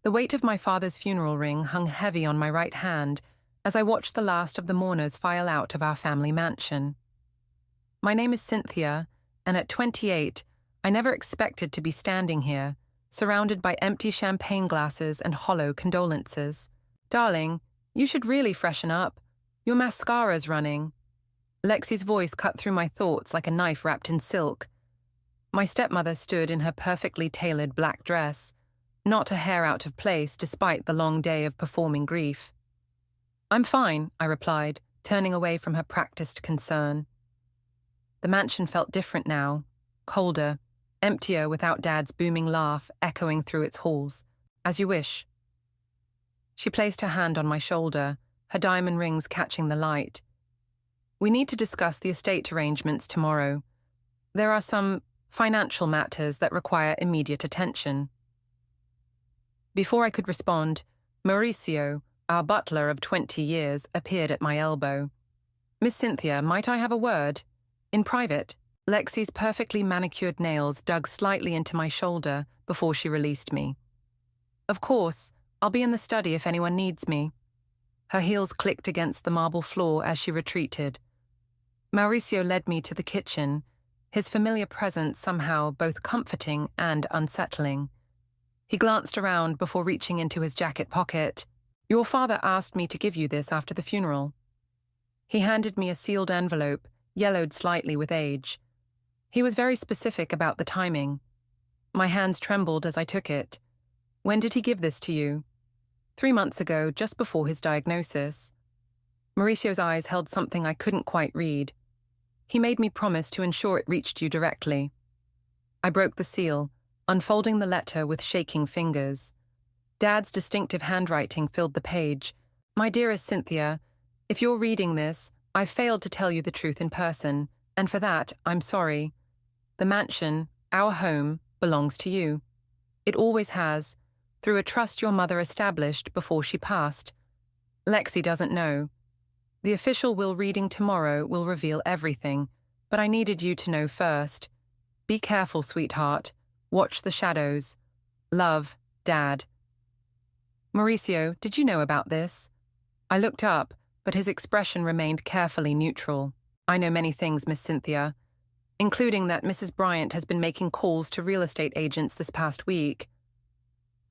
The weight of my father's funeral ring hung heavy on my right hand as I watched the last of the mourners file out of our family mansion. My name is Cynthia, and at 28, I never expected to be standing here, surrounded by empty champagne glasses and hollow condolences. Darling, you should really freshen up. Your mascara's running. Lexi's voice cut through my thoughts like a knife wrapped in silk. My stepmother stood in her perfectly tailored black dress, not a hair out of place despite the long day of performing grief. I'm fine, I replied, turning away from her practiced concern. The mansion felt different now, colder, emptier without Dad's booming laugh echoing through its halls. As you wish. She placed her hand on my shoulder, her diamond rings catching the light. We need to discuss the estate arrangements tomorrow. There are some financial matters that require immediate attention. Before I could respond, Mauricio, our butler of 20 years, appeared at my elbow. Miss Cynthia, might I have a word? In private. Lexi's perfectly manicured nails dug slightly into my shoulder before she released me. Of course, I'll be in the study if anyone needs me. Her heels clicked against the marble floor as she retreated. Mauricio led me to the kitchen, his familiar presence somehow both comforting and unsettling. He glanced around before reaching into his jacket pocket. Your father asked me to give you this after the funeral. He handed me a sealed envelope, yellowed slightly with age. He was very specific about the timing. My hands trembled as I took it. When did he give this to you? 3 months ago, just before his diagnosis. Mauricio's eyes held something I couldn't quite read. He made me promise to ensure it reached you directly. I broke the seal, unfolding the letter with shaking fingers. Dad's distinctive handwriting filled the page. My dearest Cynthia, if you're reading this, I've failed to tell you the truth in person, and for that, I'm sorry. The mansion, our home, belongs to you. It always has, through a trust your mother established before she passed. Lexi doesn't know. The official will reading tomorrow will reveal everything, but I needed you to know first. Be careful, sweetheart. Watch the shadows. Love, Dad. Mauricio, did you know about this? I looked up, but his expression remained carefully neutral. I know many things, Miss Cynthia, including that Mrs. Bryant has been making calls to real estate agents this past week.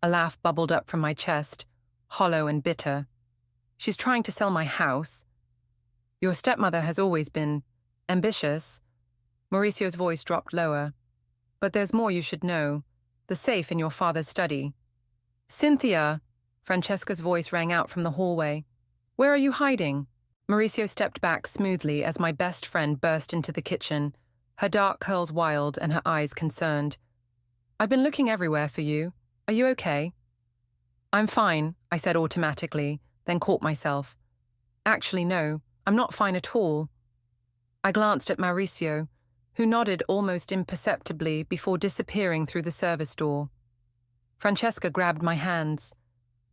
A laugh bubbled up from my chest, hollow and bitter. She's trying to sell my house. Your stepmother has always been ambitious. Mauricio's voice dropped lower. But there's more you should know. The safe in your father's study. Cynthia! Francesca's voice rang out from the hallway. Where are you hiding? Mauricio stepped back smoothly as my best friend burst into the kitchen, her dark curls wild and her eyes concerned. I've been looking everywhere for you. Are you okay? I'm fine, I said automatically, then caught myself. Actually, no, I'm not fine at all. I glanced at Mauricio, who nodded almost imperceptibly before disappearing through the service door. Francesca grabbed my hands.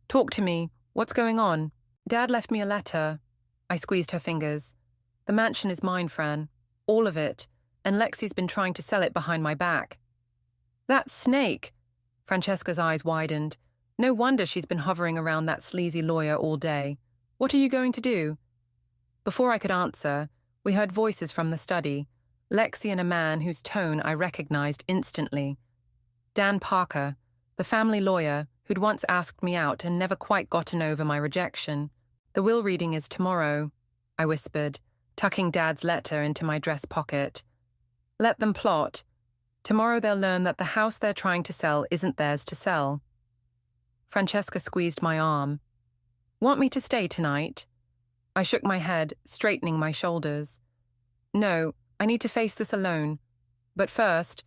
Talk to me. What's going on? Dad left me a letter. I squeezed her fingers. The mansion is mine, Fran. All of it. And Lexi's been trying to sell it behind my back. That snake! Francesca's eyes widened. No wonder she's been hovering around that sleazy lawyer all day. What are you going to do? Before I could answer, we heard voices from the study. Lexi and a man whose tone I recognized instantly. Dan Parker, the family lawyer who'd once asked me out and never quite gotten over my rejection. The will reading is tomorrow, I whispered, tucking Dad's letter into my dress pocket. Let them plot. Tomorrow they'll learn that the house they're trying to sell isn't theirs to sell. Francesca squeezed my arm. Want me to stay tonight? I shook my head, straightening my shoulders. No, I need to face this alone. But first,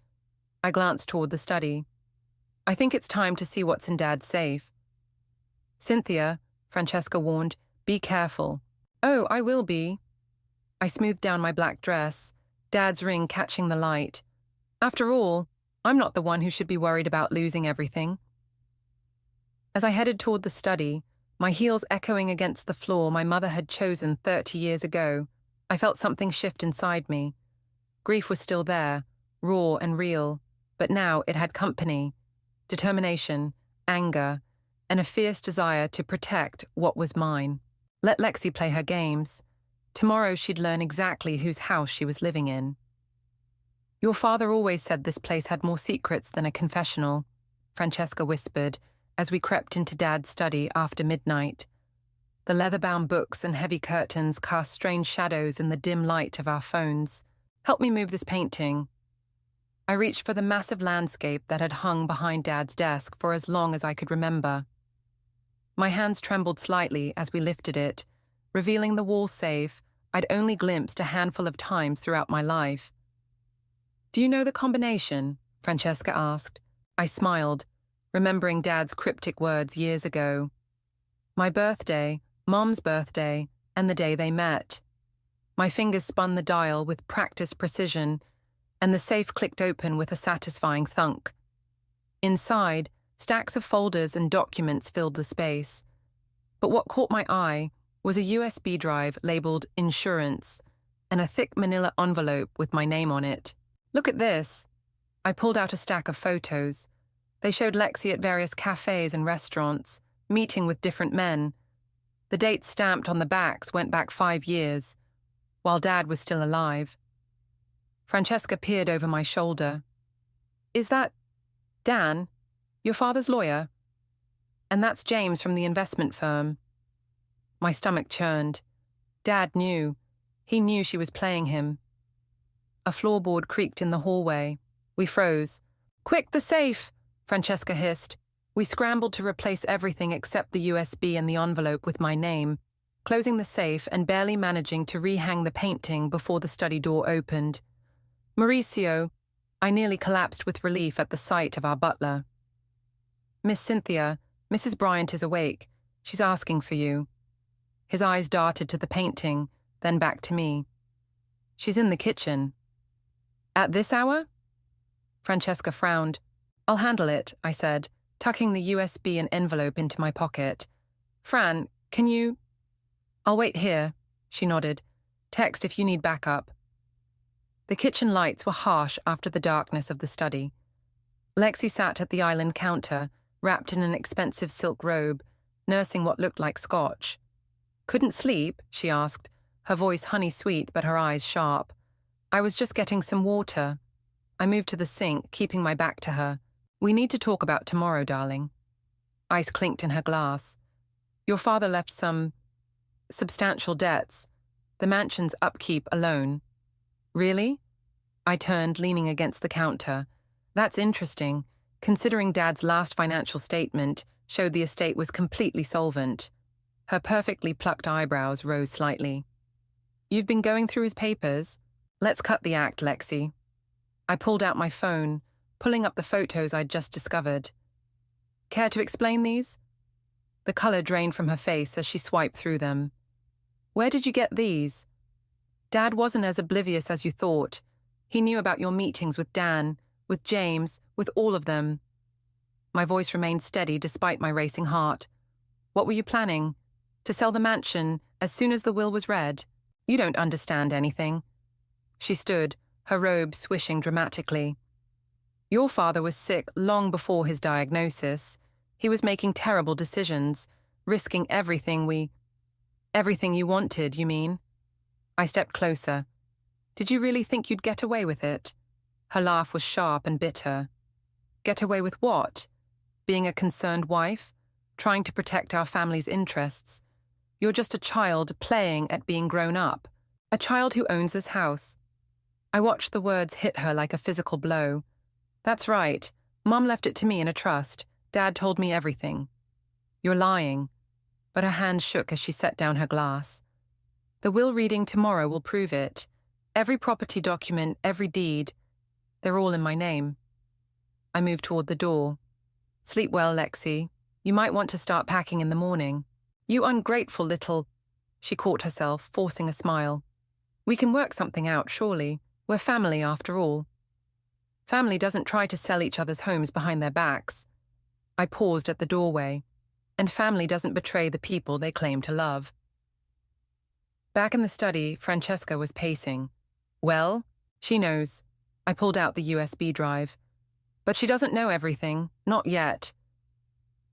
I glanced toward the study. I think it's time to see what's in Dad's safe. Cynthia, Francesca warned, be careful. Oh, I will be. I smoothed down my black dress, Dad's ring catching the light. After all, I'm not the one who should be worried about losing everything. As I headed toward the study, my heels echoing against the floor my mother had chosen 30 years ago, I felt something shift inside me. Grief was still there, raw and real, but now it had company. Determination, anger, and a fierce desire to protect what was mine. Let Lexi play her games. Tomorrow she'd learn exactly whose house she was living in. Your father always said this place had more secrets than a confessional, Francesca whispered as we crept into Dad's study after midnight. The leather-bound books and heavy curtains cast strange shadows in the dim light of our phones. Help me move this painting. I reached for the massive landscape that had hung behind Dad's desk for as long as I could remember. My hands trembled slightly as we lifted it, revealing the wall safe I'd only glimpsed a handful of times throughout my life. Do you know the combination? Francesca asked. I smiled, remembering Dad's cryptic words years ago. My birthday, Mom's birthday, and the day they met. My fingers spun the dial with practiced precision, and the safe clicked open with a satisfying thunk. Inside, stacks of folders and documents filled the space. But what caught my eye was a USB drive labeled Insurance and a thick manila envelope with my name on it. Look at this. I pulled out a stack of photos. They showed Lexi at various cafes and restaurants, meeting with different men. The dates stamped on the backs went back 5 years, while Dad was still alive. Francesca peered over my shoulder. Is that Dan, your father's lawyer? And that's James from the investment firm. My stomach churned. Dad knew. He knew she was playing him. A floorboard creaked in the hallway. We froze. Quick, the safe! Francesca hissed. We scrambled to replace everything except the USB and the envelope with my name, closing the safe and barely managing to rehang the painting before the study door opened. Mauricio, I nearly collapsed with relief at the sight of our butler. Miss Cynthia, Mrs. Bryant is awake. She's asking for you. His eyes darted to the painting, then back to me. She's in the kitchen. At this hour? Francesca frowned. I'll handle it, I said, tucking the USB and envelope into my pocket. Fran, can you... I'll wait here, she nodded. Text if you need backup. The kitchen lights were harsh after the darkness of the study. Lexi sat at the island counter, wrapped in an expensive silk robe, nursing what looked like scotch. Couldn't sleep? She asked, her voice honey-sweet but her eyes sharp. I was just getting some water. I moved to the sink, keeping my back to her. We need to talk about tomorrow, darling. Ice clinked in her glass. Your father left some substantial debts, the mansion's upkeep alone. Really? I turned, leaning against the counter. That's interesting, considering Dad's last financial statement showed the estate was completely solvent. Her perfectly plucked eyebrows rose slightly. You've been going through his papers? Let's cut the act, Lexi. I pulled out my phone, pulling up the photos I'd just discovered. Care to explain these? The color drained from her face as she swiped through them. Where did you get these? Dad wasn't as oblivious as you thought. He knew about your meetings with Dan, with James, with all of them. My voice remained steady despite my racing heart. What were you planning? To sell the mansion as soon as the will was read? You don't understand anything. She stood, her robe swishing dramatically. Your father was sick long before his diagnosis. He was making terrible decisions, risking everything Everything you wanted, you mean? I stepped closer. Did you really think you'd get away with it? Her laugh was sharp and bitter. Get away with what? Being a concerned wife? Trying to protect our family's interests? You're just a child playing at being grown up. A child who owns this house. I watched the words hit her like a physical blow. That's right. Mom left it to me in a trust. Dad told me everything. You're lying. But her hand shook as she set down her glass. The will reading tomorrow will prove it. Every property document, every deed. They're all in my name. I moved toward the door. Sleep well, Lexi. You might want to start packing in the morning. You ungrateful little... She caught herself, forcing a smile. We can work something out, surely. We're family, after all. Family doesn't try to sell each other's homes behind their backs. I paused at the doorway. And family doesn't betray the people they claim to love. Back in the study, Francesca was pacing. Well, she knows. I pulled out the USB drive. But she doesn't know everything, not yet.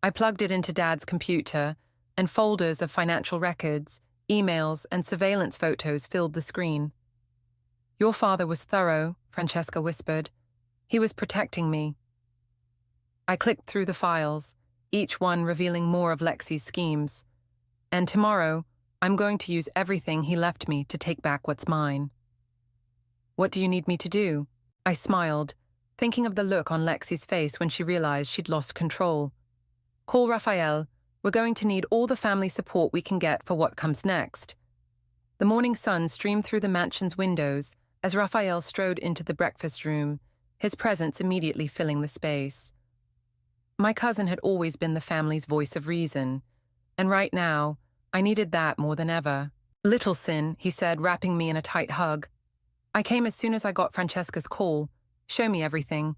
I plugged it into Dad's computer, and folders of financial records, emails, and surveillance photos filled the screen. "Your father was thorough," Francesca whispered. "He was protecting me." I clicked through the files, each one revealing more of Lexi's schemes. And tomorrow, I'm going to use everything he left me to take back what's mine. "What do you need me to do?" I smiled, thinking of the look on Lexi's face when she realized she'd lost control. "Call Raphael. We're going to need all the family support we can get for what comes next." The morning sun streamed through the mansion's windows as Raphael strode into the breakfast room, his presence immediately filling the space. My cousin had always been the family's voice of reason, and right now, I needed that more than ever. "Little Sin," he said, wrapping me in a tight hug. "I came as soon as I got Francesca's call. Show me everything."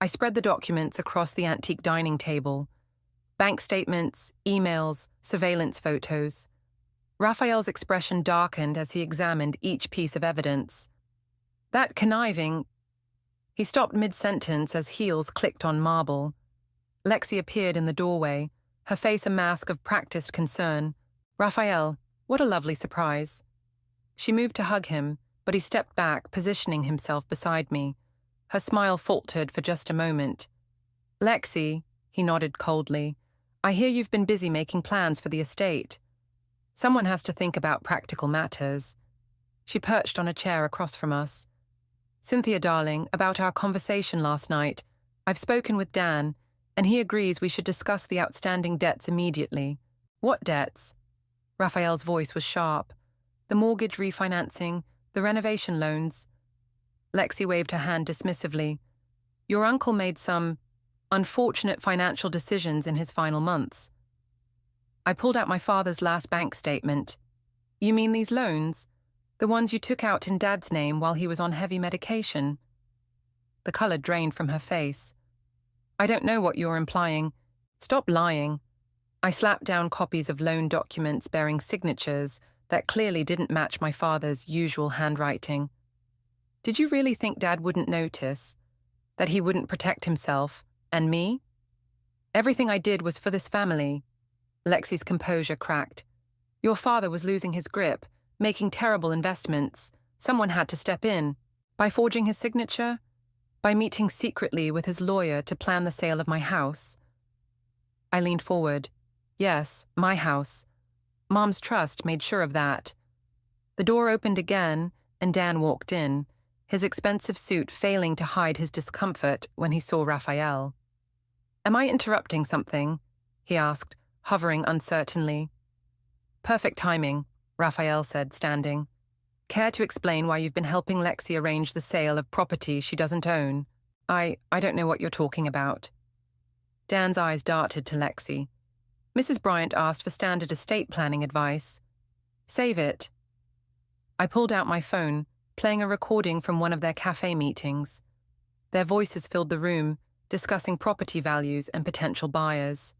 I spread the documents across the antique dining table. Bank statements, emails, surveillance photos. Raphael's expression darkened as he examined each piece of evidence. "That conniving—" He stopped mid-sentence as heels clicked on marble. Lexi appeared in the doorway, her face a mask of practiced concern. "Raphael, what a lovely surprise." She moved to hug him, but he stepped back, positioning himself beside me. Her smile faltered for just a moment. "Lexi," he nodded coldly, "I hear you've been busy making plans for the estate. Someone has to think about practical matters." She perched on a chair across from us. "Cynthia, darling, about our conversation last night, I've spoken with Dan, and he agrees we should discuss the outstanding debts immediately." "What debts?" Raphael's voice was sharp. "The mortgage refinancing, the renovation loans." Lexi waved her hand dismissively. "Your uncle made some unfortunate financial decisions in his final months." I pulled out my father's last bank statement. "You mean these loans? The ones you took out in Dad's name while he was on heavy medication?" The color drained from her face. "I don't know what you're implying. Stop lying." I slapped down copies of loan documents bearing signatures that clearly didn't match my father's usual handwriting. "Did you really think Dad wouldn't notice? That he wouldn't protect himself? And me? Everything I did was for this family." Lexi's composure cracked. "Your father was losing his grip, making terrible investments. Someone had to step in. By forging his signature? By meeting secretly with his lawyer to plan the sale of my house?" I leaned forward. "Yes, my house. Mom's trust made sure of that." The door opened again, and Dan walked in, his expensive suit failing to hide his discomfort when he saw Raphael. "Am I interrupting something?" he asked, hovering uncertainly. "Perfect timing," Raphael said, standing. "Care to explain why you've been helping Lexi arrange the sale of property she doesn't own?" I don't know what you're talking about." Dan's eyes darted to Lexi. "Mrs. Bryant asked for standard estate planning advice." "Save it." I pulled out my phone, playing a recording from one of their cafe meetings. Their voices filled the room, discussing property values and potential buyers.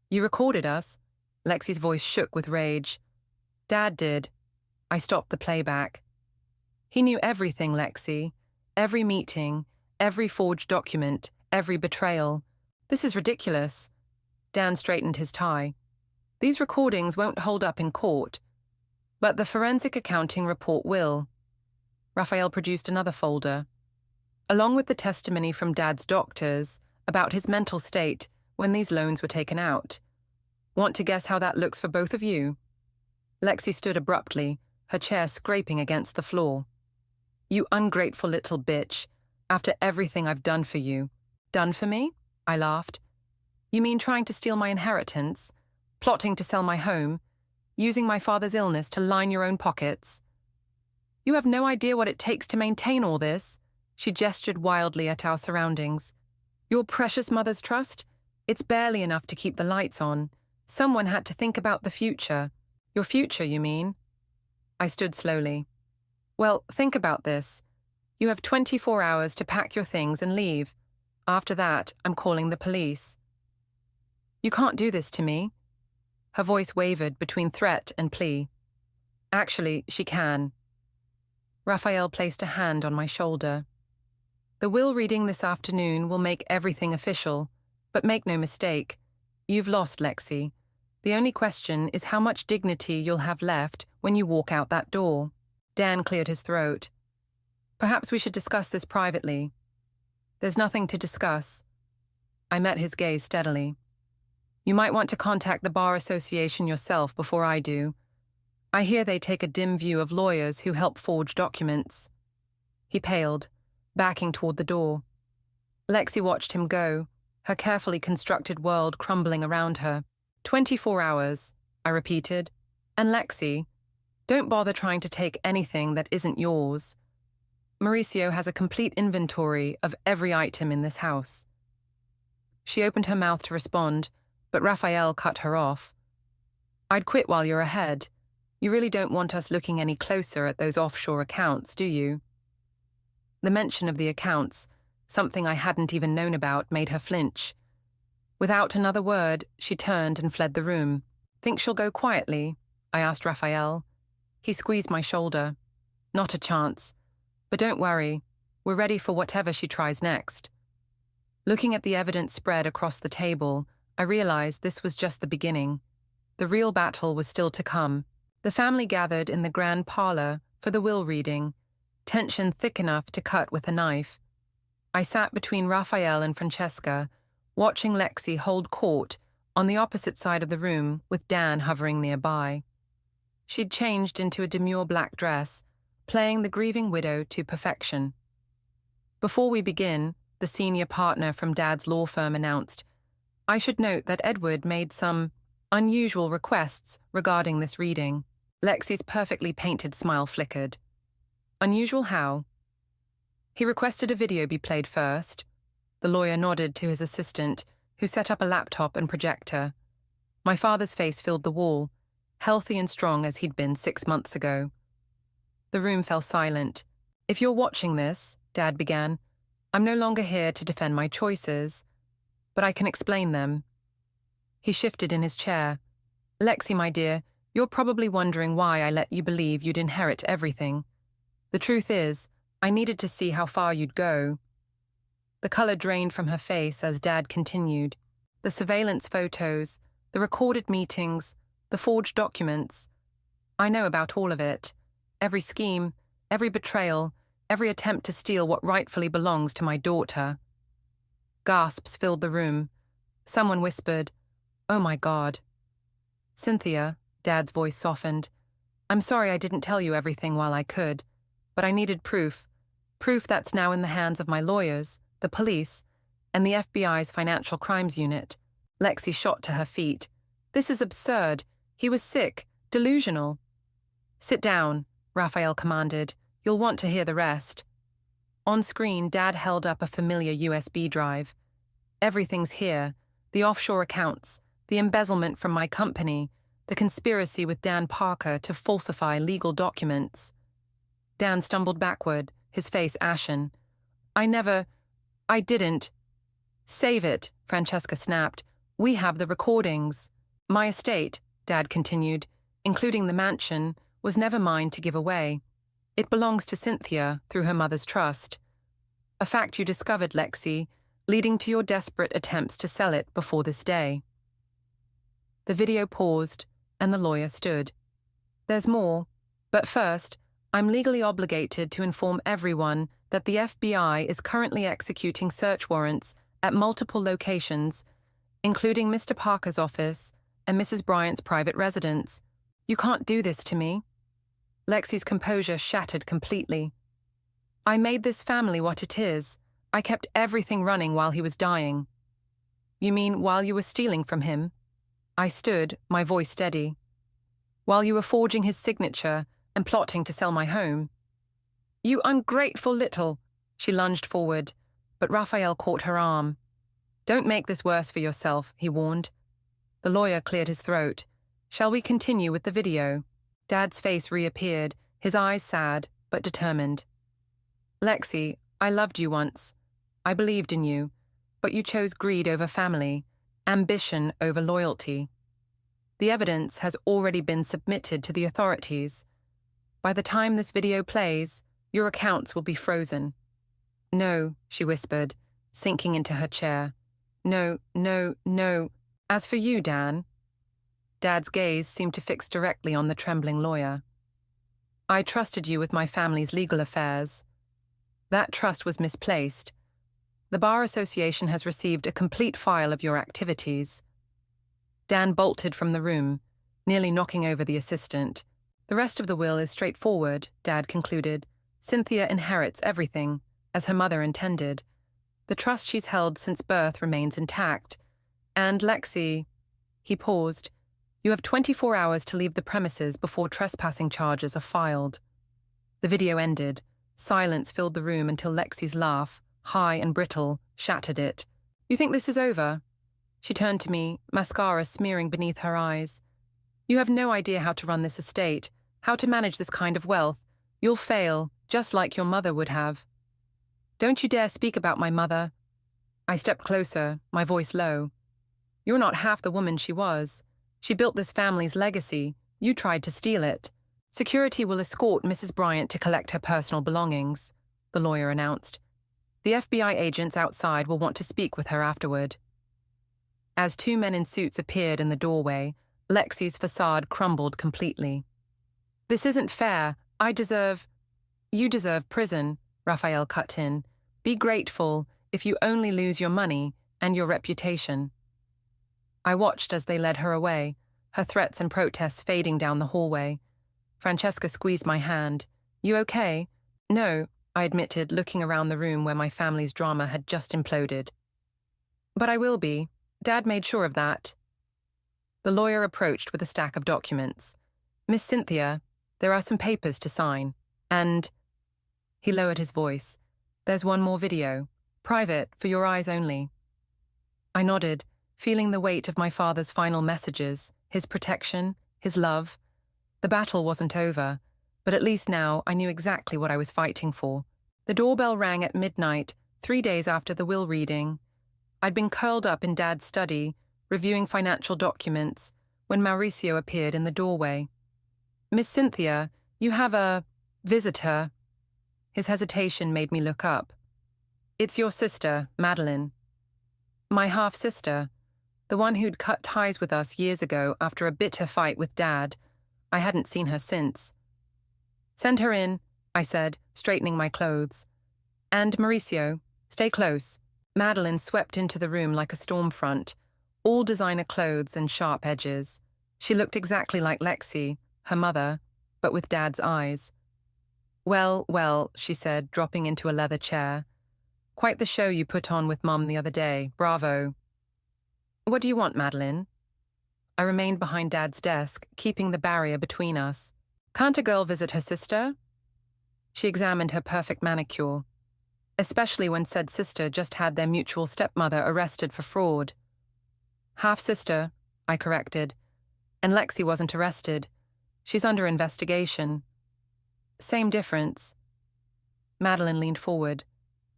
"You recorded us?" Lexi's voice shook with rage. "Dad did." I stopped the playback. "He knew everything, Lexi. Every meeting, every forged document, every betrayal. This is ridiculous." Dan straightened his tie. "These recordings won't hold up in court, but the forensic accounting report will." Raphael produced another folder. "Along with the testimony from Dad's doctors about his mental state when these loans were taken out. Want to guess how that looks for both of you?" Lexi stood abruptly, her chair scraping against the floor. "You ungrateful little bitch. After everything I've done for you." "Done for me?" I laughed. "You mean trying to steal my inheritance? Plotting to sell my home? Using my father's illness to line your own pockets?" "You have no idea what it takes to maintain all this." She gestured wildly at our surroundings. "Your precious mother's trust? It's barely enough to keep the lights on. Someone had to think about the future." "Your future, you mean?" I stood slowly. "Well, think about this. You have 24 hours to pack your things and leave. After that, I'm calling the police." "You can't do this to me." Her voice wavered between threat and plea. "Actually, she can." Raphael placed a hand on my shoulder. "The will reading this afternoon will make everything official, But make no mistake, you've lost, Lexi. The only question is how much dignity you'll have left when you walk out that door. Dan cleared his throat. Perhaps we should discuss this privately. There's nothing to discuss. I met his gaze steadily. You might want to contact the Bar Association yourself before I do. I hear they take a dim view of lawyers who help forge documents. He paled, backing toward the door. Lexi watched him go, her carefully constructed world crumbling around her. 24 hours, I repeated. And Lexi, don't bother trying to take anything that isn't yours. Mauricio has a complete inventory of every item in this house. She opened her mouth to respond, but Raphael cut her off. I'd quit while you're ahead. You really don't want us looking any closer at those offshore accounts, do you? The mention of the accounts, something I hadn't even known about, made her flinch. Without another word, she turned and fled the room. Think she'll go quietly? I asked Raphael. He squeezed my shoulder. Not a chance. But don't worry, we're ready for whatever she tries next. Looking at the evidence spread across the table, I realized this was just the beginning. The real battle was still to come. The family gathered in the grand parlor for the will reading, tension thick enough to cut with a knife. I sat between Raphael and Francesca, watching Lexi hold court on the opposite side of the room with Dan hovering nearby. She'd changed into a demure black dress, playing the grieving widow to perfection. Before we begin, the senior partner from Dad's law firm announced, I should note that Edward made some unusual requests regarding this reading. Lexi's perfectly painted smile flickered. Unusual how? He requested a video be played first. The lawyer nodded to his assistant, who set up a laptop and projector. My father's face filled the wall, healthy and strong as he'd been 6 months ago. The room fell silent. If you're watching this, Dad began, I'm no longer here to defend my choices, but I can explain them. He shifted in his chair. Lexi, my dear, you're probably wondering why I let you believe you'd inherit everything. The truth is, I needed to see how far you'd go. The color drained from her face as Dad continued. The surveillance photos, the recorded meetings, the forged documents. I know about all of it. Every scheme, every betrayal, every attempt to steal what rightfully belongs to my daughter. Gasps filled the room. Someone whispered, Oh my God. Cynthia, Dad's voice softened. I'm sorry I didn't tell you everything while I could, but I needed proof. Proof that's now in the hands of my lawyers, the police, and the FBI's Financial Crimes Unit. Lexi shot to her feet. This is absurd. He was sick, delusional. Sit down, Raphael commanded. You'll want to hear the rest. On screen, Dad held up a familiar USB drive. Everything's here. The offshore accounts, the embezzlement from my company, the conspiracy with Dan Parker to falsify legal documents. Dan stumbled backward, his face ashen. I didn't. Save it, Francesca snapped. We have the recordings. My estate, Dad continued, including the mansion, was never mine to give away. It belongs to Cynthia through her mother's trust. A fact you discovered, Lexi, leading to your desperate attempts to sell it before this day. The video paused, and the lawyer stood. There's more, but first, I'm legally obligated to inform everyone that the FBI is currently executing search warrants at multiple locations, including Mr. Parker's office and Mrs. Bryant's private residence. You can't do this to me. Lexi's composure shattered completely. I made this family what it is. I kept everything running while he was dying. You mean while you were stealing from him? I stood, my voice steady. While you were forging his signature and plotting to sell my home. You ungrateful little, she lunged forward, but Raphael caught her arm. Don't make this worse for yourself, he warned. The lawyer cleared his throat. Shall we continue with the video? Dad's face reappeared, his eyes sad, but determined. Lexi, I loved you once. I believed in you, but you chose greed over family, ambition over loyalty. The evidence has already been submitted to the authorities. By the time this video plays, your accounts will be frozen. No, she whispered, sinking into her chair. No, no, no. As for you, Dan. Dad's gaze seemed to fix directly on the trembling lawyer. I trusted you with my family's legal affairs. That trust was misplaced. The Bar Association has received a complete file of your activities. Dan bolted from the room, nearly knocking over the assistant. The rest of the will is straightforward, Dad concluded. Cynthia inherits everything, as her mother intended. The trust she's held since birth remains intact. And Lexi... He paused. You have 24 hours to leave the premises before trespassing charges are filed. The video ended. Silence filled the room until Lexi's laugh, high and brittle, shattered it. You think this is over? She turned to me, mascara smearing beneath her eyes. You have no idea how to run this estate, how to manage this kind of wealth. You'll fail, just like your mother would have. Don't you dare speak about my mother. I stepped closer, my voice low. You're not half the woman she was. She built this family's legacy. You tried to steal it. Security will escort Mrs. Bryant to collect her personal belongings, the lawyer announced. The FBI agents outside will want to speak with her afterward. As two men in suits appeared in the doorway, Lexi's facade crumbled completely. This isn't fair. You deserve prison, Raphael cut in. Be grateful if you only lose your money and your reputation. I watched as they led her away, her threats and protests fading down the hallway. Francesca squeezed my hand. You okay? No, I admitted, looking around the room where my family's drama had just imploded. But I will be. Dad made sure of that. The lawyer approached with a stack of documents. Miss Cynthia, there are some papers to sign. And... He lowered his voice. There's one more video. Private, for your eyes only. I nodded, feeling the weight of my father's final messages, his protection, his love. The battle wasn't over, but at least now I knew exactly what I was fighting for. The doorbell rang at midnight, 3 days after the will reading. I'd been curled up in Dad's study, reviewing financial documents, when Mauricio appeared in the doorway. Miss Cynthia, you have a... visitor. His hesitation made me look up. It's your sister, Madeline. My half-sister, the one who'd cut ties with us years ago after a bitter fight with Dad. I hadn't seen her since. Send her in, I said, straightening my clothes. And Mauricio, stay close. Madeline swept into the room like a storm front, all designer clothes and sharp edges. She looked exactly like Lexi, her mother, but with Dad's eyes. Well, well, she said, dropping into a leather chair. Quite the show you put on with Mum the other day. Bravo. What do you want, Madeline? I remained behind Dad's desk, keeping the barrier between us. Can't a girl visit her sister? She examined her perfect manicure, especially when said sister just had their mutual stepmother arrested for fraud. Half-sister, I corrected, and Lexi wasn't arrested. She's under investigation. Same difference. Madeline leaned forward.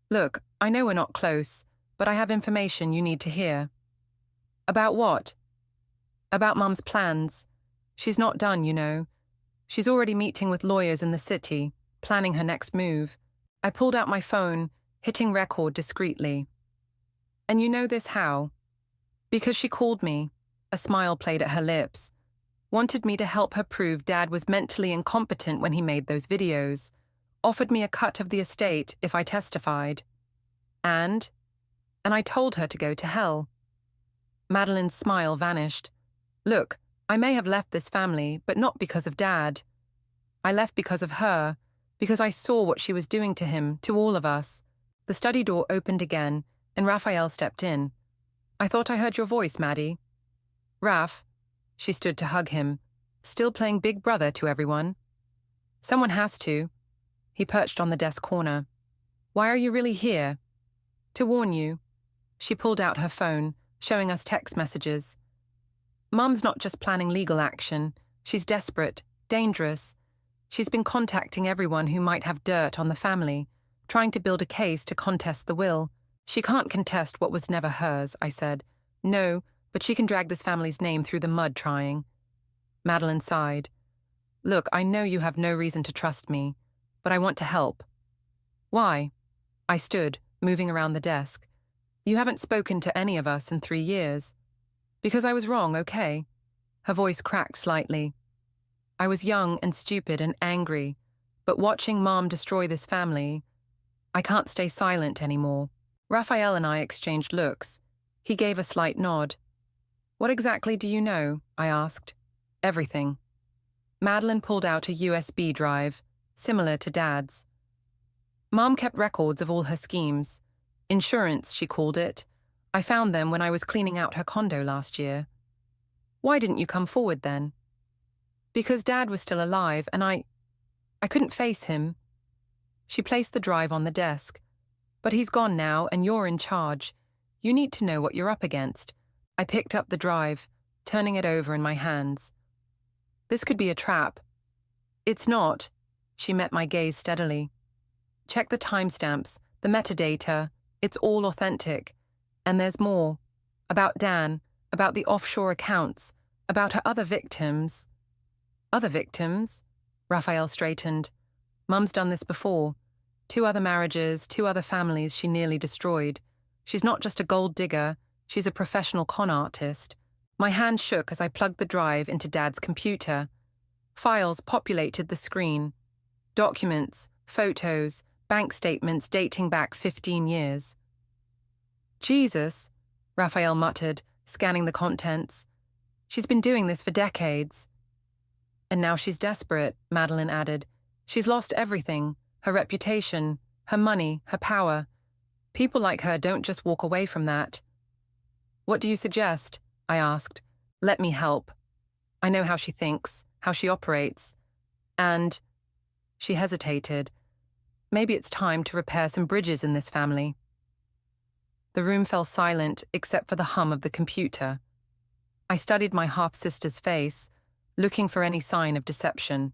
Look, I know we're not close, but I have information you need to hear. About what? About Mum's plans. She's not done, you know. She's already meeting with lawyers in the city, planning her next move. I pulled out my phone, hitting record discreetly. And you know this how? Because she called me. A smile played at her lips. Wanted me to help her prove Dad was mentally incompetent when he made those videos. Offered me a cut of the estate if I testified. And I told her to go to hell. Madeline's smile vanished. Look, I may have left this family, but not because of Dad. I left because of her, because I saw what she was doing to him, to all of us. The study door opened again, and Raphael stepped in. I thought I heard your voice, Maddie. Raph. She stood to hug him. Still playing big brother to everyone? Someone has to. He perched on the desk corner. Why are you really here? To warn you. She pulled out her phone, showing us text messages. Mum's not just planning legal action. She's desperate, dangerous. She's been contacting everyone who might have dirt on the family, trying to build a case to contest the will. She can't contest what was never hers, I said. No, but she can drag this family's name through the mud trying. Madeline sighed. Look, I know you have no reason to trust me, but I want to help. Why? I stood, moving around the desk. You haven't spoken to any of us in 3 years. Because I was wrong, okay? Her voice cracked slightly. I was young and stupid and angry, but watching Mom destroy this family, I can't stay silent anymore. Raphael and I exchanged looks. He gave a slight nod. What exactly do you know? I asked. Everything. Madeline pulled out a USB drive, similar to Dad's. Mom kept records of all her schemes. Insurance, she called it. I found them when I was cleaning out her condo last year. Why didn't you come forward then? Because Dad was still alive and I couldn't face him. She placed the drive on the desk. But he's gone now and you're in charge. You need to know what you're up against. I picked up the drive, turning it over in my hands. This could be a trap. It's not. She met my gaze steadily. Check the timestamps, the metadata. It's all authentic. And there's more. About Dan, about the offshore accounts, about her other victims. Other victims? Raphael straightened. Mum's done this before. 2 other marriages, 2 other families she nearly destroyed. She's not just a gold digger, she's a professional con artist. My hand shook as I plugged the drive into Dad's computer. Files populated the screen. Documents, photos, bank statements dating back 15 years. Jesus, Raphael muttered, scanning the contents. She's been doing this for decades. And now she's desperate, Madeline added. She's lost everything. Her reputation, her money, her power. People like her don't just walk away from that. What do you suggest? I asked. Let me help. I know how she thinks, how she operates. And she hesitated. Maybe it's time to repair some bridges in this family. The room fell silent except for the hum of the computer. I studied my half-sister's face, looking for any sign of deception.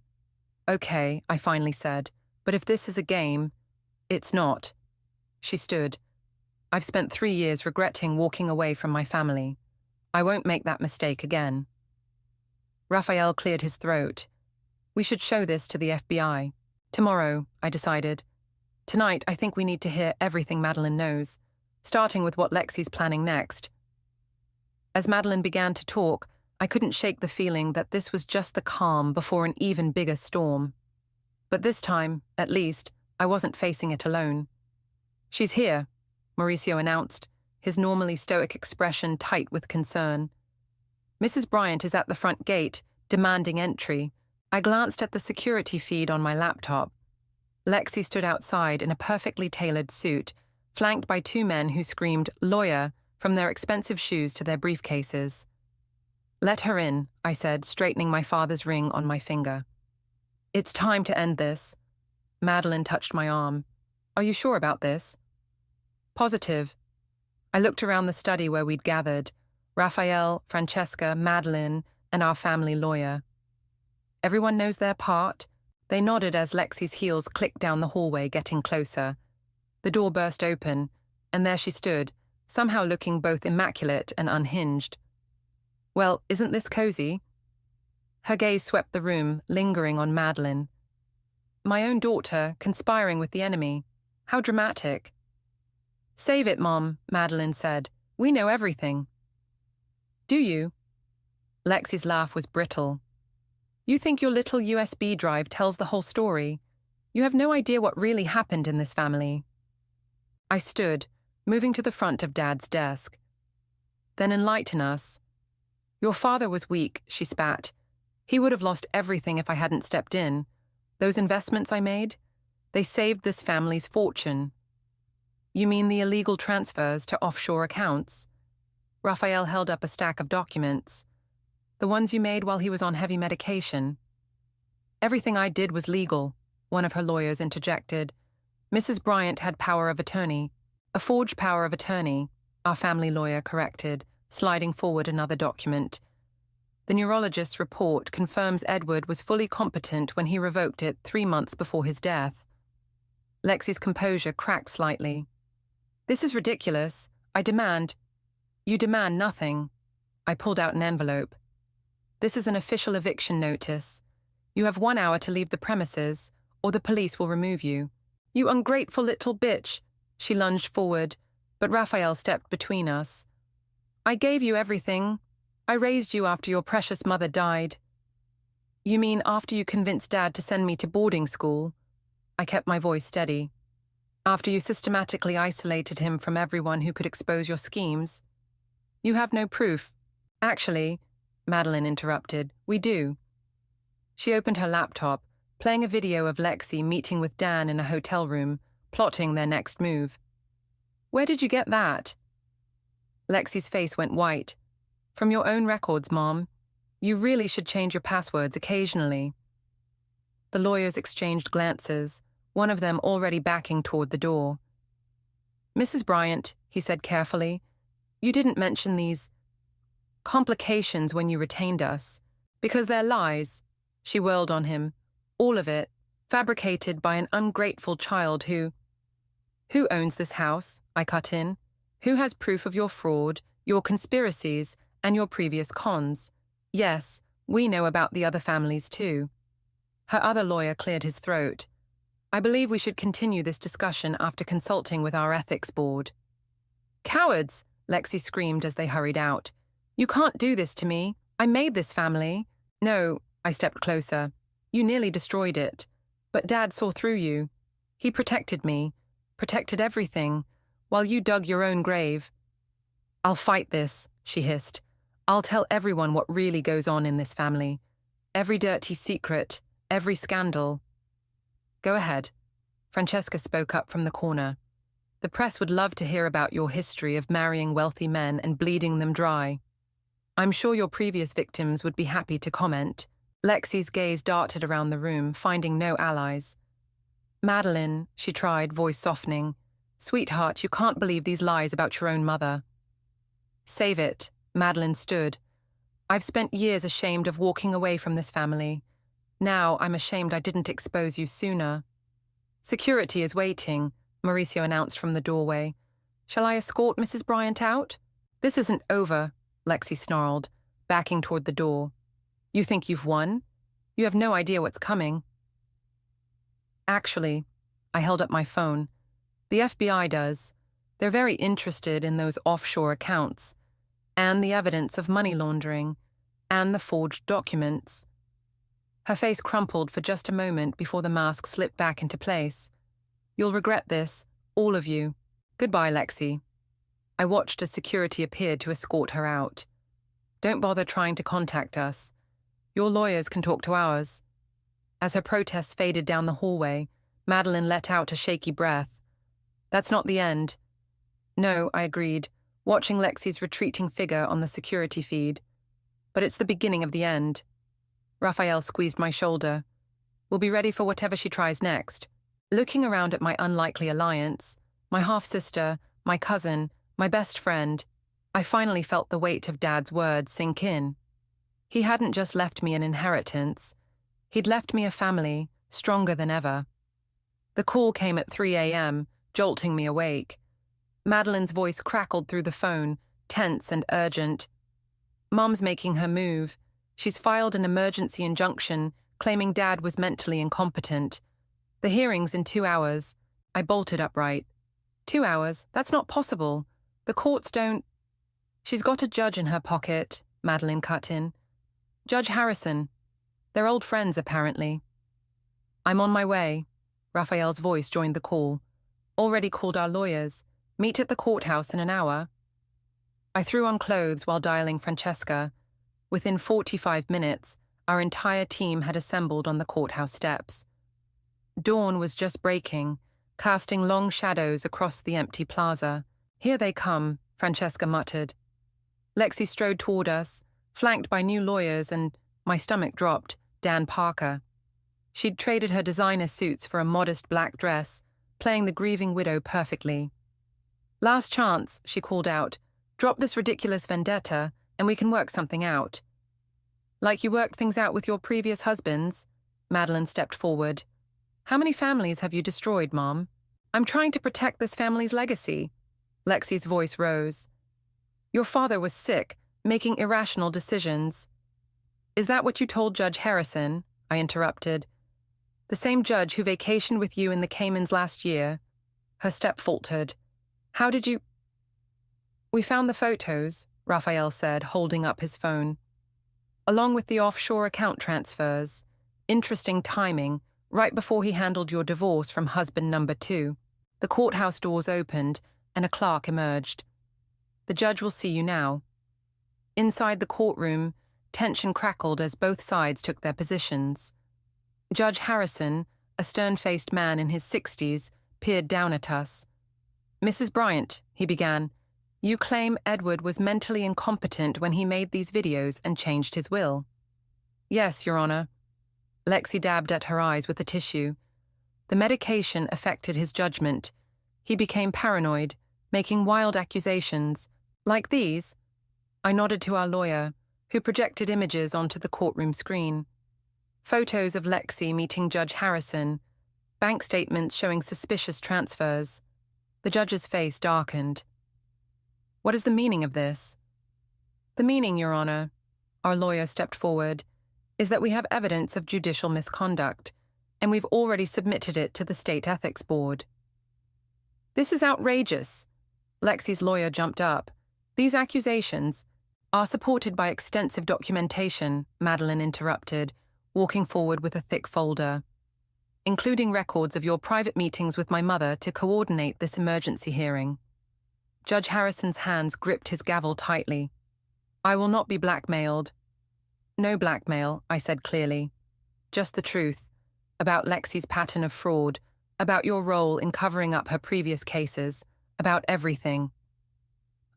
Okay, I finally said. But if this is a game, it's not. She stood. I've spent 3 years regretting walking away from my family. I won't make that mistake again. Raphael cleared his throat. We should show this to the FBI. Tomorrow, I decided. Tonight, I think we need to hear everything Madeline knows, starting with what Lexi's planning next. As Madeline began to talk, I couldn't shake the feeling that this was just the calm before an even bigger storm. But this time, at least, I wasn't facing it alone. She's here, Mauricio announced, his normally stoic expression tight with concern. Mrs. Bryant is at the front gate, demanding entry. I glanced at the security feed on my laptop. Lexi stood outside in a perfectly tailored suit, flanked by 2 men who screamed, "Lawyer," from their expensive shoes to their briefcases. Let her in, I said, straightening my father's ring on my finger. It's time to end this. Madeline touched my arm. Are you sure about this? Positive. I looked around the study where we'd gathered. Raphael, Francesca, Madeline, and our family lawyer. Everyone knows their part. They nodded as Lexi's heels clicked down the hallway, getting closer. The door burst open, and there she stood, somehow looking both immaculate and unhinged. Well, isn't this cozy? Her gaze swept the room, lingering on Madeline. My own daughter, conspiring with the enemy. How dramatic. Save it, Mom, Madeline said. We know everything. Do you? Lexi's laugh was brittle. You think your little USB drive tells the whole story. You have no idea what really happened in this family. I stood, moving to the front of Dad's desk. Then enlighten us. Your father was weak, she spat. He would have lost everything if I hadn't stepped in. Those investments I made, they saved this family's fortune. You mean the illegal transfers to offshore accounts? Raphael held up a stack of documents. The ones you made while he was on heavy medication. Everything I did was legal, one of her lawyers interjected. Mrs. Bryant had power of attorney. A forged power of attorney, our family lawyer corrected, sliding forward another document. The neurologist's report confirms Edward was fully competent when he revoked it 3 months before his death. Lexi's composure cracked slightly. This is ridiculous. I demand. You demand nothing. I pulled out an envelope. This is an official eviction notice. You have 1 hour to leave the premises, or the police will remove you. You ungrateful little bitch. She lunged forward, but Raphael stepped between us. I gave you everything. I raised you after your precious mother died. You mean after you convinced Dad to send me to boarding school? I kept my voice steady. After you systematically isolated him from everyone who could expose your schemes? You have no proof. Actually, Madeline interrupted, we do. She opened her laptop, playing a video of Lexi meeting with Dan in a hotel room, plotting their next move. Where did you get that? Lexi's face went white. From your own records, Mom. You really should change your passwords occasionally. The lawyers exchanged glances, one of them already backing toward the door. Mrs. Bryant, he said carefully, you didn't mention these complications when you retained us, because they're lies. She whirled on him. All of it, fabricated by an ungrateful child who owns this house? I cut in. Who has proof of your fraud, your conspiracies, and your previous cons? Yes, we know about the other families too. Her other lawyer cleared his throat. I believe we should continue this discussion after consulting with our ethics board. Cowards! Lexi screamed as they hurried out. You can't do this to me. I made this family. No, I stepped closer. You nearly destroyed it. But Dad saw through you. He protected me, protected everything, while you dug your own grave. I'll fight this, she hissed. I'll tell everyone what really goes on in this family. Every dirty secret, every scandal. Go ahead. Francesca spoke up from the corner. The press would love to hear about your history of marrying wealthy men and bleeding them dry. I'm sure your previous victims would be happy to comment. Lexi's gaze darted around the room, finding no allies. Madeline, she tried, voice softening. Sweetheart, you can't believe these lies about your own mother. Save it. Madeline stood. I've spent years ashamed of walking away from this family. Now I'm ashamed I didn't expose you sooner. Security is waiting, Mauricio announced from the doorway. Shall I escort Mrs. Bryant out? This isn't over, Lexi snarled, backing toward the door. You think you've won? You have no idea what's coming. Actually, I held up my phone. The FBI does. They're very interested in those offshore accounts, and the evidence of money laundering, and the forged documents. Her face crumpled for just a moment before the mask slipped back into place. You'll regret this, all of you. Goodbye, Lexi. I watched as security appeared to escort her out. Don't bother trying to contact us. Your lawyers can talk to ours. As her protests faded down the hallway, Madeline let out a shaky breath. That's not the end. No, I agreed, watching Lexi's retreating figure on the security feed. But it's the beginning of the end. Raphael squeezed my shoulder. We'll be ready for whatever she tries next. Looking around at my unlikely alliance, my half-sister, my cousin, my best friend, I finally felt the weight of Dad's words sink in. He hadn't just left me an inheritance. He'd left me a family, stronger than ever. The call came at 3 a.m., jolting me awake. Madeline's voice crackled through the phone, tense and urgent. Mom's making her move. She's filed an emergency injunction, claiming Dad was mentally incompetent. The hearing's in 2 hours. I bolted upright. 2 hours? That's not possible. The courts don't... She's got a judge in her pocket, Madeline cut in. Judge Harrison. They're old friends, apparently. I'm on my way. Raphael's voice joined the call. Already called our lawyers. Meet at the courthouse in an hour. I threw on clothes while dialing Francesca. Within 45 minutes, our entire team had assembled on the courthouse steps. Dawn was just breaking, casting long shadows across the empty plaza. Here they come, Francesca muttered. Lexi strode toward us, flanked by new lawyers and, my stomach dropped, Dan Parker. She'd traded her designer suits for a modest black dress, playing the grieving widow perfectly. Last chance, she called out. Drop this ridiculous vendetta, and we can work something out. Like you worked things out with your previous husbands? Madeline stepped forward. How many families have you destroyed, Mom? I'm trying to protect this family's legacy. Lexi's voice rose. Your father was sick, making irrational decisions. Is that what you told Judge Harrison? I interrupted. The same judge who vacationed with you in the Caymans last year. Her step faltered. How did you... We found the photos, Raphael said, holding up his phone. Along with the offshore account transfers. Interesting timing, right before he handled your divorce from husband number 2. The courthouse doors opened, and a clerk emerged. The judge will see you now. Inside the courtroom, tension crackled as both sides took their positions. Judge Harrison, a stern-faced man in his 60s, peered down at us. "Mrs. Bryant," he began, "you claim Edward was mentally incompetent when he made these videos and changed his will." "Yes, Your Honor." Lexi dabbed at her eyes with a tissue. The medication affected his judgment. He became paranoid, making wild accusations. Like these? I nodded to our lawyer, who projected images onto the courtroom screen. Photos of Lexi meeting Judge Harrison, bank statements showing suspicious transfers. The judge's face darkened. "What is the meaning of this?" "The meaning, Your Honor," our lawyer stepped forward, "is that we have evidence of judicial misconduct, and we've already submitted it to the State Ethics Board." "This is outrageous." Lexi's lawyer jumped up. "These accusations are supported by extensive documentation," Madeline interrupted, walking forward with a thick folder, "including records of your private meetings with my mother to coordinate this emergency hearing." Judge Harrison's hands gripped his gavel tightly. "I will not be blackmailed." "No blackmail," I said clearly. "Just the truth, about Lexi's pattern of fraud, about your role in covering up her previous cases, about everything."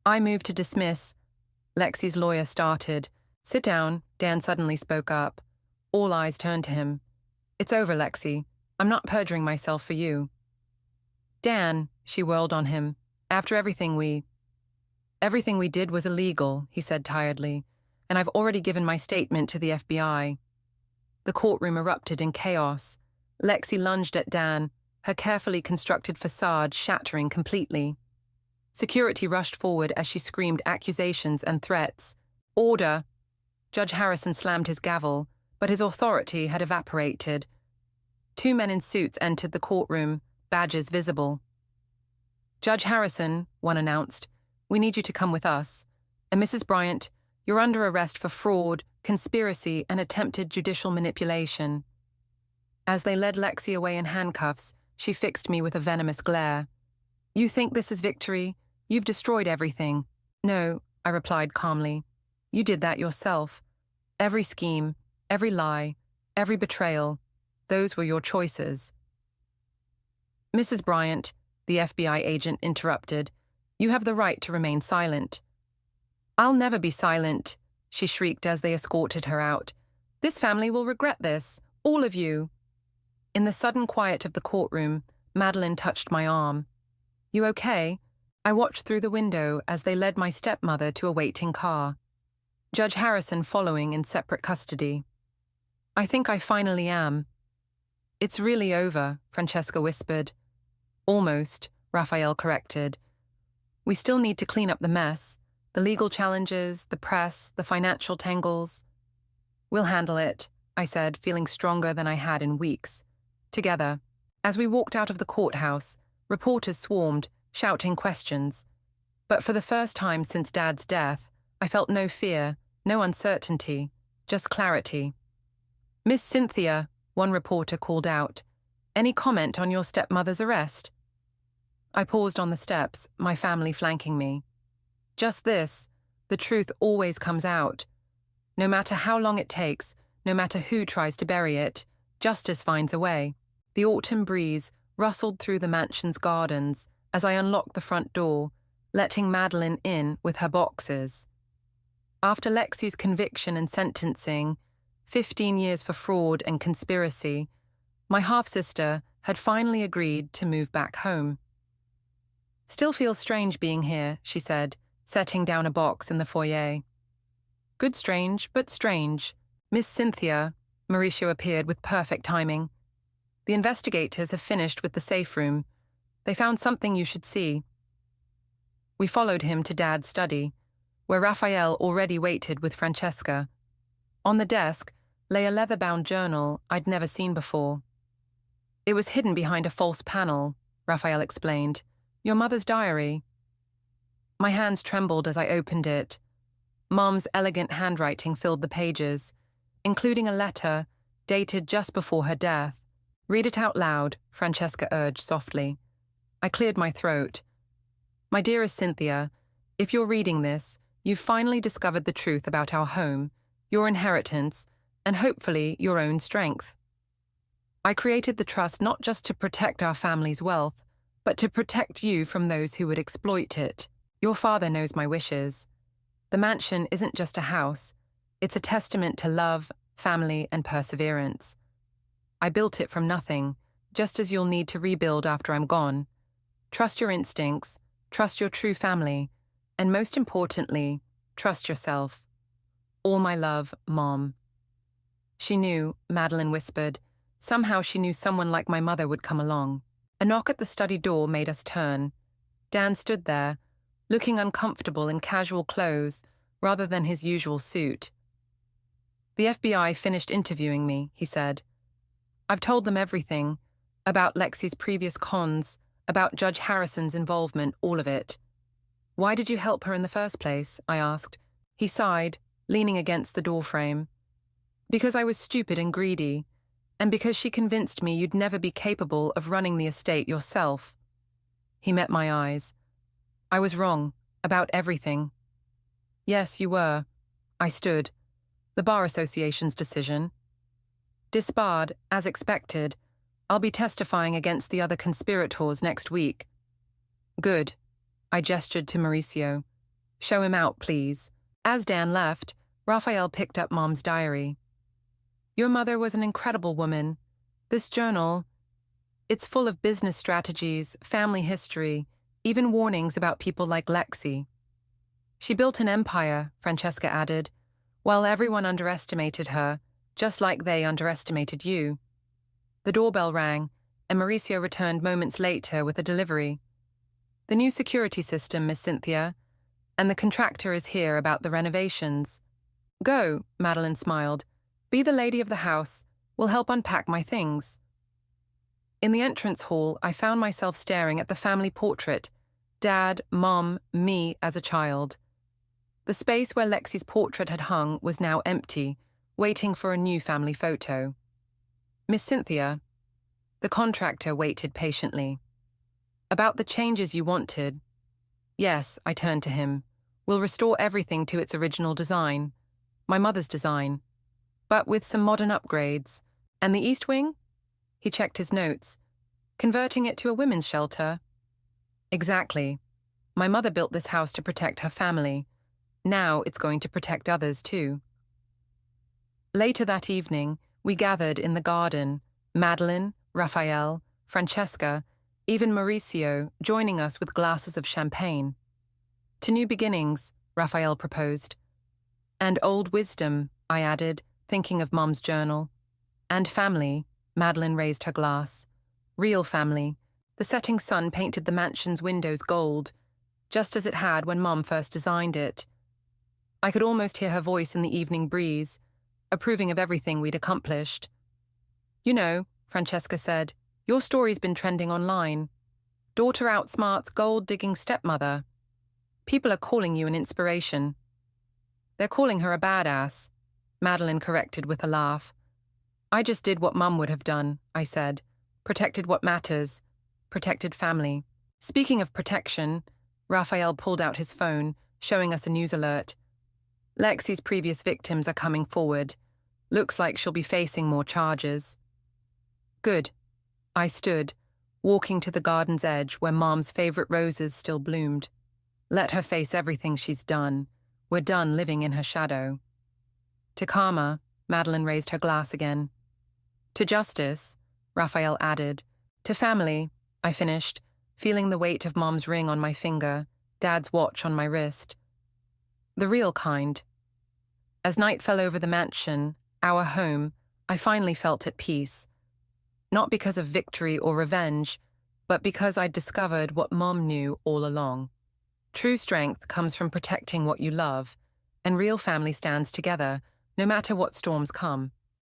"I move to dismiss," Lexi's lawyer started. "Sit down," Dan suddenly spoke up. All eyes turned to him. "It's over, Lexi. I'm not perjuring myself for you." "Dan," she whirled on him, "after everything we did was illegal," he said tiredly, "and I've already given my statement to the FBI." The courtroom erupted in chaos. Lexi lunged at Dan, her carefully constructed facade shattering completely. Security rushed forward as she screamed accusations and threats. "Order!" Judge Harrison slammed his gavel, but his authority had evaporated. 2 men in suits entered the courtroom, badges visible. "Judge Harrison," one announced, "we need you to come with us. And Mrs. Bryant, you're under arrest for fraud, conspiracy, and attempted judicial manipulation." As they led Lexi away in handcuffs, she fixed me with a venomous glare. "You think this is victory? You've destroyed everything." "No," I replied calmly. "You did that yourself. Every scheme, every lie, every betrayal, those were your choices." "Mrs. Bryant," the FBI agent interrupted, "you have the right to remain silent." "I'll never be silent," she shrieked as they escorted her out. "This family will regret this, all of you." In the sudden quiet of the courtroom, Madeline touched my arm. "You okay?" I watched through the window as they led my stepmother to a waiting car. Judge Harrison following in separate custody. "I think I finally am." "It's really over," Francesca whispered. "Almost," Raphael corrected. "We still need to clean up the mess, the legal challenges, the press, the financial tangles." "We'll handle it," I said, feeling stronger than I had in weeks. "Together." As we walked out of the courthouse, reporters swarmed, shouting questions. But for the first time since Dad's death, I felt no fear, no uncertainty, just clarity. "Miss Cynthia," one reporter called out, "any comment on your stepmother's arrest?" I paused on the steps, my family flanking me. "Just this, the truth always comes out. No matter how long it takes, no matter who tries to bury it, justice finds a way." The autumn breeze rustled through the mansion's gardens as I unlocked the front door, letting Madeline in with her boxes. After Lexi's conviction and sentencing, 15 years for fraud and conspiracy, my half-sister had finally agreed to move back home. "Still feels strange being here," she said, setting down a box in the foyer. "Good strange, but strange. Miss Cynthia," Mauricio appeared with perfect timing. "The investigators have finished with the safe room. They found something you should see." We followed him to Dad's study, where Raphael already waited with Francesca. On the desk lay a leather-bound journal I'd never seen before. "It was hidden behind a false panel," Raphael explained. "Your mother's diary." My hands trembled as I opened it. Mom's elegant handwriting filled the pages, including a letter dated just before her death. "Read it out loud," Francesca urged softly. I cleared my throat. "My dearest Cynthia, if you're reading this, you've finally discovered the truth about our home, your inheritance, and hopefully your own strength. I created the trust not just to protect our family's wealth, but to protect you from those who would exploit it. Your father knows my wishes. The mansion isn't just a house, it's a testament to love, family, and perseverance. I built it from nothing, just as you'll need to rebuild after I'm gone. Trust your instincts, trust your true family, and most importantly, trust yourself. All my love, Mom." She knew, Madeline whispered. Somehow she knew someone like my mother would come along. A knock at the study door made us turn. Dan stood there, looking uncomfortable in casual clothes rather than his usual suit. "The FBI finished interviewing me," he said. "I've told them everything, about Lexi's previous cons, about Judge Harrison's involvement, all of it." "Why did you help her in the first place?" I asked. He sighed, leaning against the doorframe. "Because I was stupid and greedy, and because she convinced me you'd never be capable of running the estate yourself." He met my eyes. "I was wrong, about everything." "Yes, you were." I stood. "The Bar Association's decision?" "Disbarred, as expected. I'll be testifying against the other conspirators next week." "Good." I gestured to Mauricio. "Show him out, please." As Dan left, Raphael picked up Mom's diary. "Your mother was an incredible woman. This journal, it's full of business strategies, family history, even warnings about people like Lexi. She built an empire," Francesca added, "while everyone underestimated her, just like they underestimated you." The doorbell rang, and Mauricio returned moments later with a delivery. "The new security system, Miss Cynthia, and the contractor is here about the renovations." "Go," Madeline smiled. "Be the lady of the house. We'll help unpack my things." In the entrance hall, I found myself staring at the family portrait, Dad, Mom, me as a child. The space where Lexi's portrait had hung was now empty, waiting for a new family photo. "Miss Cynthia." The contractor waited patiently. "About the changes you wanted." "Yes," I turned to him. "We'll restore everything to its original design. My mother's design. But with some modern upgrades. And the East Wing?" He checked his notes. "Converting it to a women's shelter?" "Exactly. My mother built this house to protect her family. Now it's going to protect others too." Later that evening, we gathered in the garden, Madeline, Raphael, Francesca, even Mauricio joining us with glasses of champagne. "To new beginnings," Raphael proposed. "And old wisdom," I added, thinking of Mom's journal. "And family," Madeline raised her glass. "Real family." The setting sun painted the mansion's windows gold, just as it had when Mom first designed it. I could almost hear her voice in the evening breeze, approving of everything we'd accomplished. "You know," Francesca said, "your story's been trending online. Daughter outsmarts gold-digging stepmother. People are calling you an inspiration." "They're calling her a badass," Madeline corrected with a laugh. "I just did what Mum would have done," I said. "Protected what matters. Protected family." Speaking of protection, Raphael pulled out his phone, showing us a news alert. "Lexi's previous victims are coming forward. Looks like she'll be facing more charges." "Good." I stood, walking to the garden's edge where Mom's favorite roses still bloomed. "Let her face everything she's done. We're done living in her shadow." "To karma," Madeline raised her glass again. "To justice," Raphael added. "To family," I finished, feeling the weight of Mom's ring on my finger, Dad's watch on my wrist. The real kind. As night fell over the mansion, our home, I finally felt at peace. Not because of victory or revenge, but because I'd discovered what Mom knew all along. True strength comes from protecting what you love, and real family stands together, no matter what storms come.